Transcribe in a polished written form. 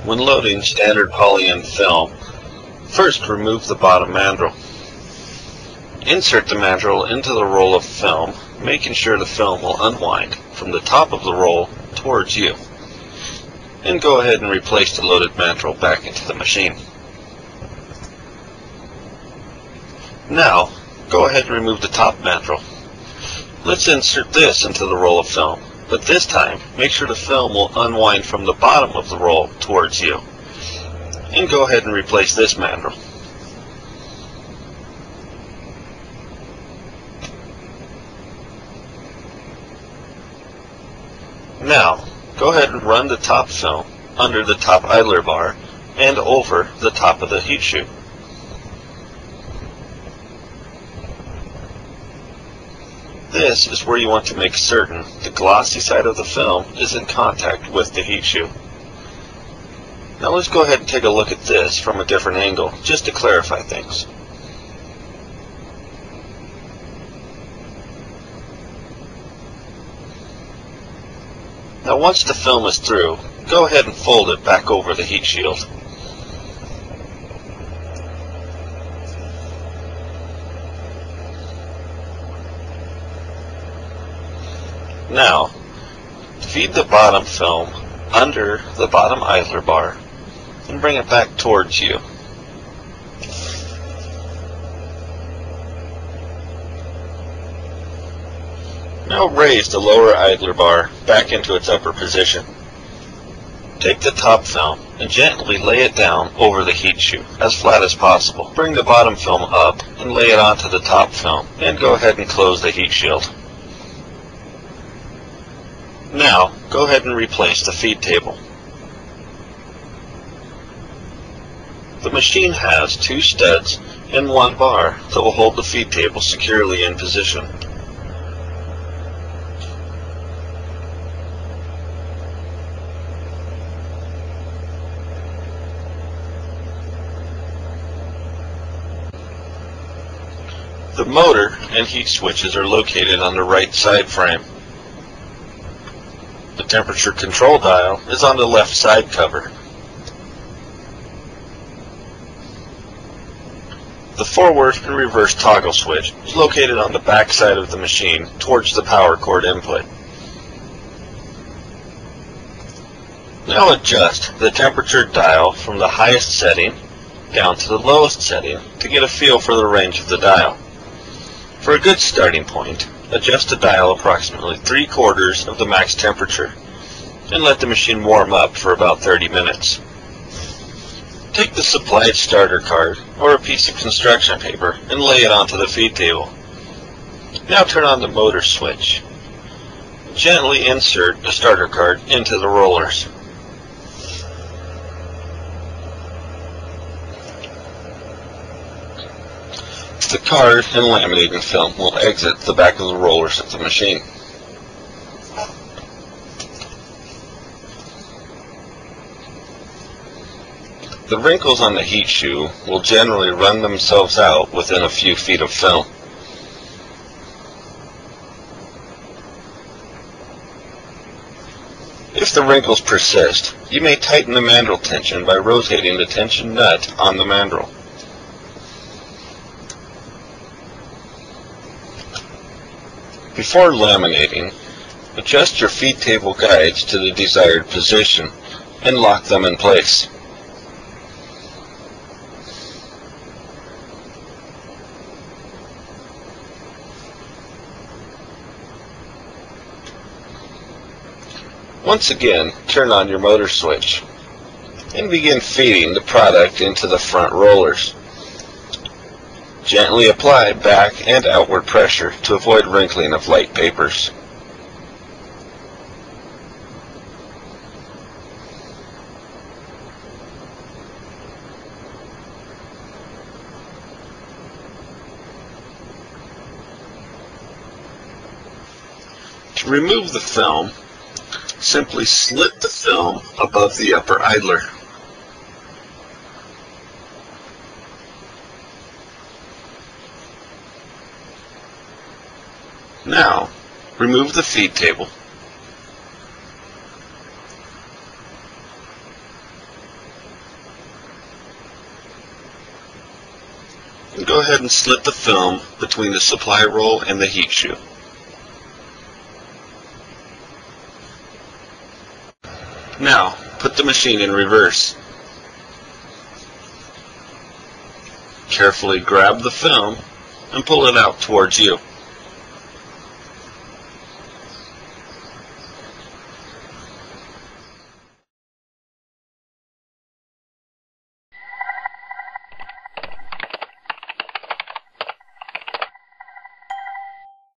When loading standard polyend film, first remove the bottom mandrel. Insert the mandrel into the roll of film, making sure the film will unwind from the top of the roll towards you. And go ahead and replace the loaded mandrel back into the machine. Now, go ahead and remove the top mandrel. Let's insert this into the roll of film, but this time, make sure the film will unwind from the bottom of the roll towards you. And go ahead and replace this mandrel. Now, go ahead and run the top film under the top idler bar and over the top of the heat shoe. This is where you want to make certain the glossy side of the film is in contact with the heat shoe. Now let's go ahead and take a look at this from a different angle, just to clarify things. Now once the film is through, go ahead and fold it back over the heat shield. Now, feed the bottom film under the bottom idler bar and bring it back towards you. Now raise the lower idler bar back into its upper position. Take the top film and gently lay it down over the heat shoe as flat as possible. Bring the bottom film up and lay it onto the top film and go ahead and close the heat shield. Now, go ahead and replace the feed table. The machine has 2 studs and 1 bar that will hold the feed table securely in position. The motor and heat switches are located on the right side frame. The temperature control dial is on the left side cover. The forward and reverse toggle switch is located on the back side of the machine towards the power cord input. Now adjust the temperature dial from the highest setting down to the lowest setting to get a feel for the range of the dial. For a good starting point, adjust the dial approximately 3/4 of the max temperature and let the machine warm up for about 30 minutes. Take the supplied starter card or a piece of construction paper and lay it onto the feed table. Now turn on the motor switch. Gently insert the starter card into the rollers. The card and laminating film will exit the back of the rollers of the machine. The wrinkles on the heat shoe will generally run themselves out within a few feet of film. If the wrinkles persist, you may tighten the mandrel tension by rotating the tension nut on the mandrel. Before laminating, adjust your feed table guides to the desired position and lock them in place. Once again, turn on your motor switch and begin feeding the product into the front rollers. Gently apply back and outward pressure to avoid wrinkling of light papers. To remove the film, simply slip the film above the upper idler. Now, remove the feed table. And go ahead and slit the film between the supply roll and the heat shoe. Now, put the machine in reverse. Carefully grab the film and pull it out towards you.